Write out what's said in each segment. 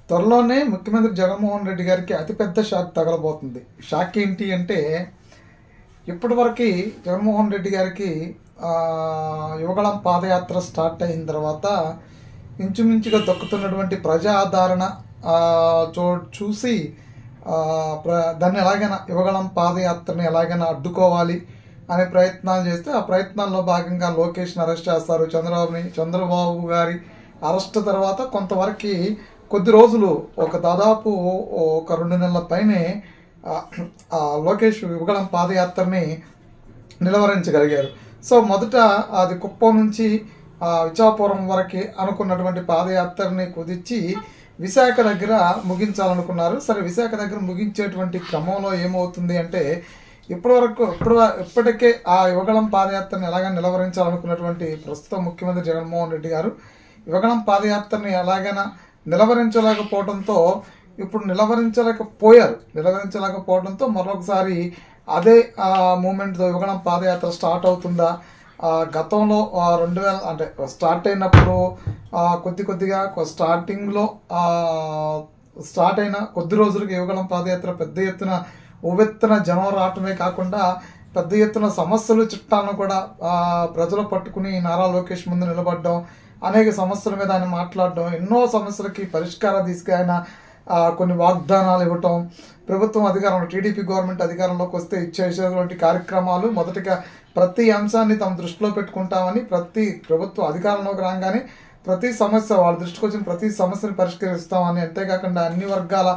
త్వరలోనే ముఖ్యమంత్రి జగన్మోహన్ రెడ్డి గారికి అతిపెద్ద షాక్ తగలబోతుంది. షాక్ ఏంటి అంటే, ఇప్పటివరకు జగన్మోహన్ రెడ్డి గారికి యువగళం పాదయాత్ర స్టార్ట్ అయిన తర్వాత ఇంచుమించుగా దక్కుతున్నటువంటి ప్రజా ఆదరణ చూసి దాన్ని ఎలాగైనా యువగళం పాదయాత్రని ఎలాగైనా అడ్డుకోవాలి అనే ప్రయత్నాలు చేస్తే, ఆ ప్రయత్నాల్లో భాగంగా లోకేష్ని అరెస్ట్ చేస్తారు. చంద్రబాబు గారి అరెస్ట్ తర్వాత కొంతవరకు కొద్ది రోజులు దాదాపు ఒక 2 నెలల పైనే లోకేష్ యువగళం పాదయాత్రని నిలవరించగలిగారు. సో మొదట అది కుప్పం నుంచి ఇచ్చాపురం వరకు అనుకున్నటువంటి పాదయాత్రని కుదిర్చి విశాఖ దగ్గర ముగించాలనుకున్నారు. సరే, విశాఖ దగ్గర ముగించేటువంటి క్రమంలో ఏమవుతుంది అంటే, ఇప్పటికే ఆ యువగళం పాదయాత్రని ఎలాగైనా నిలవరించాలనుకున్నటువంటి ప్రస్తుత ముఖ్యమంత్రి జగన్మోహన్ రెడ్డి గారు యువగళం పాదయాత్రని ఎలాగైనా నిలవరించలేకపోవడంతో ఇప్పుడు నిలవరించలేకపోవడంతో మరొకసారి అదే మూమెంట్ యువగళం పాదయాత్ర స్టార్ట్ అవుతుందా? గతంలో 2000 అంటే స్టార్ట్ అయినప్పుడు కొద్దిగా స్టార్టింగ్లో స్టార్ట్ అయిన కొద్ది రోజులకి యువగళం పాదయాత్ర పెద్ద ఎత్తున ఉవ్వెత్తున జనం రావటమే కాకుండా పెద్ద ఎత్తున సమస్యలు చిట్టాలను కూడా ప్రజలు పట్టుకుని నారా లోకేష్ ముందు నిలబడడం, అనేక సమస్యల మీద ఆయన మాట్లాడడం, ఎన్నో సమస్యలకి పరిష్కారం తీసుకు ఆయన కొన్ని వాగ్దానాలు ఇవ్వటం, ప్రభుత్వం అధికారంలో టీడీపీ గవర్నమెంట్ అధికారంలోకి వస్తే ఇచ్చేసేటువంటి కార్యక్రమాలు, మొదటిగా ప్రతి అంశాన్ని తమ దృష్టిలో పెట్టుకుంటామని, ప్రతి ప్రభుత్వం అధికారంలోకి రాగానే ప్రతి సమస్య వాళ్ళ దృష్టికి వచ్చిన ప్రతి సమస్యని పరిష్కరిస్తామని, అంతేకాకుండా అన్ని వర్గాల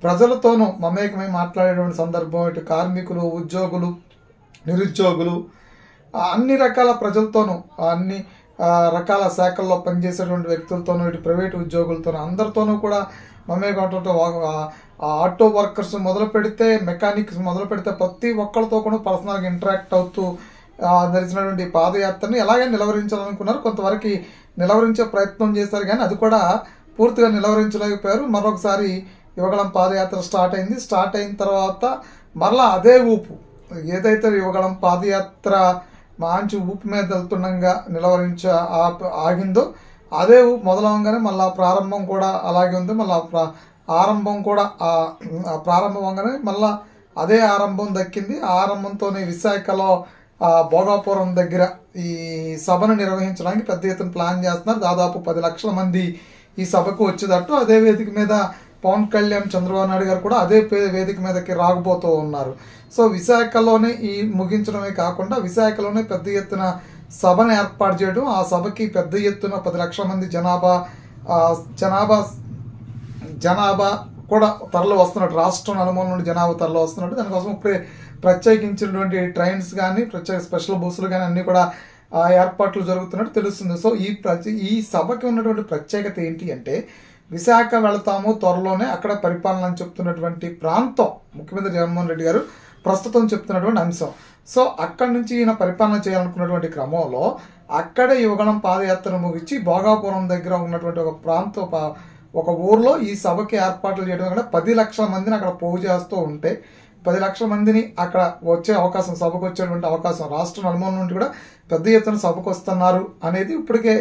ప్రజలతోనూ మమేకమై మాట్లాడేటువంటి సందర్భం, ఇటు కార్మికులు, ఉద్యోగులు, నిరుద్యోగులు, అన్ని రకాల ప్రజలతోనూ, అన్ని రకాల శాఖల్లో పనిచేసేటువంటి వ్యక్తులతోనూ, ఇటు ప్రైవేటు ఉద్యోగులతోనూ అందరితోనూ కూడా మమేకం, ఆటో వర్కర్స్ మొదలు పెడితే, మెకానిక్స్ మొదలు పెడితే ప్రతి ఒక్కరితో కూడా పర్సనల్గా ఇంటరాక్ట్ అవుతూ నడిచినటువంటి పాదయాత్రని ఎలాగే నిలవరించాలనుకున్నారు. కొంతవరకు నిలవరించే ప్రయత్నం చేశారు, కానీ అది కూడా పూర్తిగా నిలవరించలేకపోయారు. మరొకసారి యువగళం పాదయాత్ర స్టార్ట్ అయింది. స్టార్ట్ అయిన తర్వాత మరలా అదే ఊపు, ఏదైతే యువగళం పాదయాత్ర మంచి ఊపు మీద వెళ్తుండగా ఆగిందో అదే ఊపు మొదలవగానే మళ్ళీ ప్రారంభం కూడా అలాగే ఉంది. మళ్ళీ ఆరంభం కూడా ప్రారంభం అవగానే మళ్ళీ అదే ఆరంభం దక్కింది. ఆ ఆరంభంతోనే విశాఖలో భోగాపురం దగ్గర ఈ సభను నిర్వహించడానికి పెద్ద ఎత్తున ప్లాన్ చేస్తున్నారు. దాదాపు 10 లక్షల మంది ఈ సభకు వచ్చేటట్టు, అదే వేదిక మీద పవన్ కళ్యాణ్, చంద్రబాబు నాయుడు గారు కూడా అదే వేదిక మీదకి రాకపోతూ ఉన్నారు. సో విశాఖలోనే ఈ ముగించడమే కాకుండా విశాఖలోనే పెద్ద ఎత్తున సభను ఏర్పాటు చేయడం, ఆ సభకి పెద్ద ఎత్తున 10 లక్షల మంది జనాభా కూడా తరలి వస్తున్నట్టు, రాష్ట్రం నలుమూల నుండి జనాభా తరలి వస్తున్నట్టు. దానికోసం ఇప్పుడే ప్రత్యేకించినటువంటి ట్రైన్స్ కానీ, ప్రత్యేక స్పెషల్ బస్సులు కానీ అన్నీ కూడా ఏర్పాట్లు జరుగుతున్నట్టు తెలుస్తుంది. సో ఈ సభకి ఉన్నటువంటి ప్రత్యేకత ఏంటి అంటే, విశాఖ వెళతాము త్వరలోనే, అక్కడ పరిపాలన అని చెప్తున్నటువంటి ప్రాంతం ముఖ్యమంత్రి జగన్మోహన్ రెడ్డి గారు ప్రస్తుతం చెప్తున్నటువంటి అంశం. సో అక్కడి నుంచి ఈయన పరిపాలన చేయాలనుకున్నటువంటి క్రమంలో అక్కడే యువగళం పాదయాత్రను ముగించి భోగాపురం దగ్గర ఉన్నటువంటి ఒక ఊర్లో ఈ సభకి ఏర్పాట్లు చేయడం కూడా 10 లక్షల మందిని అక్కడ పోగు చేస్తూ ఉంటే, 10 లక్షల మందిని అక్కడ వచ్చే అవకాశం, సభకు వచ్చేటువంటి అవకాశం, రాష్ట్ర నలుమూల నుండి కూడా పెద్ద ఎత్తున సభకు వస్తున్నారు అనేది ఇప్పటికే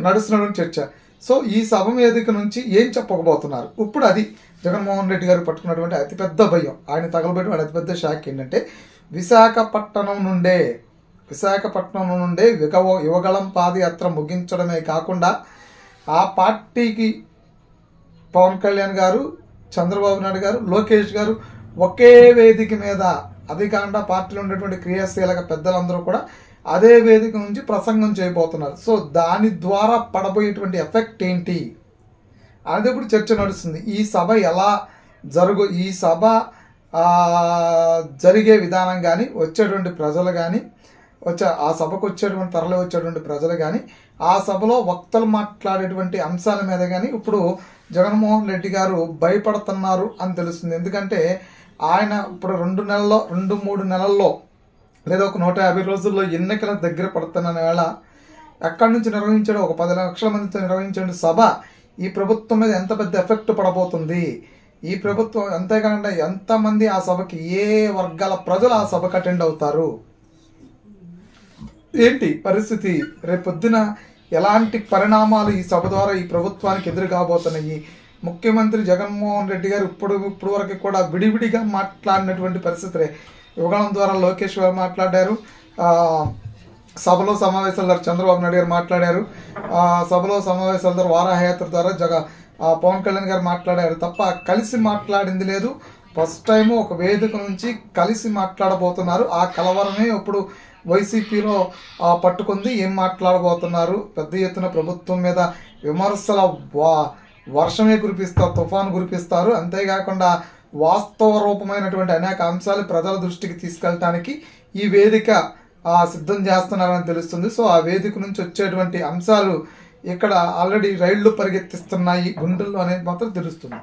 నడుస్తున్నటువంటి చర్చ. సో ఈ సభ వేదిక నుంచి ఏం చెప్పకపోతున్నారు ఇప్పుడు, అది జగన్మోహన్ రెడ్డి గారు పట్టుకున్నటువంటి అతిపెద్ద భయం, ఆయన తగలబెట్టిన అతిపెద్ద షాక్ ఏంటంటే, విశాఖపట్నం నుండే యువగళం పాదయాత్ర ముగించడమే కాకుండా ఆ పార్టీకి పవన్ కళ్యాణ్ గారు, చంద్రబాబు నాయుడు గారు, లోకేష్ గారు ఒకే వేదిక మీద, అది కాకుండా పార్టీలో ఉండేటువంటి క్రియాశీలక పెద్దలందరూ కూడా అదే వేదిక నుంచి ప్రసంగం చేయబోతున్నారు. సో దాని ద్వారా పడబోయేటువంటి ఎఫెక్ట్ ఏంటి అనేది ఇప్పుడు చర్చ నడుస్తుంది. ఈ సభ జరిగే విధానం కానీ, వచ్చేటువంటి ప్రజలు కానీ, ఆ సభకు తరలి వచ్చేటువంటి ప్రజలు కానీ, ఆ సభలో వక్తలు మాట్లాడేటువంటి అంశాల మీద కానీ ఇప్పుడు జగన్మోహన్ రెడ్డి గారు భయపడుతున్నారు అని తెలుస్తుంది. ఎందుకంటే ఆయన ఇప్పుడు 2-3 నెలల్లో లేదా ఒక 150 రోజుల్లో ఎన్నికల దగ్గర పడుతున్న వేళ ఎక్కడి నుంచి నిర్వహించాడు, ఒక 10 లక్షల మందితో నిర్వహించే సభ ఈ ప్రభుత్వం మీద ఎంత పెద్ద ఎఫెక్ట్ పడబోతుంది, ఈ ప్రభుత్వం అంతేకాకుండా ఎంతమంది ఆ సభకి, ఏ వర్గాల ప్రజలు ఆ సభకు అటెండ్ అవుతారు, ఏంటి పరిస్థితి, రేపొద్దున ఎలాంటి పరిణామాలు ఈ సభ ద్వారా ఈ ప్రభుత్వానికి ఎదురు కాబోతున్నాయి. ముఖ్యమంత్రి జగన్మోహన్ రెడ్డి గారు ఇప్పుడు వరకు కూడా విడివిడిగా మాట్లాడినటువంటి పరిస్థితులే. యువగళం ద్వారా లోకేష్ గారు మాట్లాడారు, సభలో సమావేశాల ద్వారా చంద్రబాబు నాయుడు గారు మాట్లాడారు, సభలో సమావేశాల ద్వారా వారాహయాత్ర ద్వారా పవన్ కళ్యాణ్ గారు మాట్లాడారు తప్ప కలిసి మాట్లాడింది లేదు. ఫస్ట్ టైం ఒక వేదిక నుంచి కలిసి మాట్లాడబోతున్నారు. ఆ కలవరమే ఇప్పుడు వైసీపీలో పట్టుకుంది. ఏం మాట్లాడబోతున్నారు? పెద్ద ఎత్తున ప్రభుత్వం మీద విమర్శల వర్షమే కురిపిస్తారు, తుఫాను కురిపిస్తారు. అంతేకాకుండా వాస్తవ రూపమైనటువంటి అనేక అంశాలు ప్రజల దృష్టికి తీసుకెళ్ళటానికి ఈ వేదిక సిద్ధం చేస్తున్నారని తెలుస్తుంది. సో ఆ వేదిక నుంచి వచ్చేటువంటి అంశాలు ఇక్కడ ఆల్రెడీ రైళ్లు పరిగెత్తిస్తున్నాయి గుండెల్లో అనేది మాత్రం తెలుస్తుంది.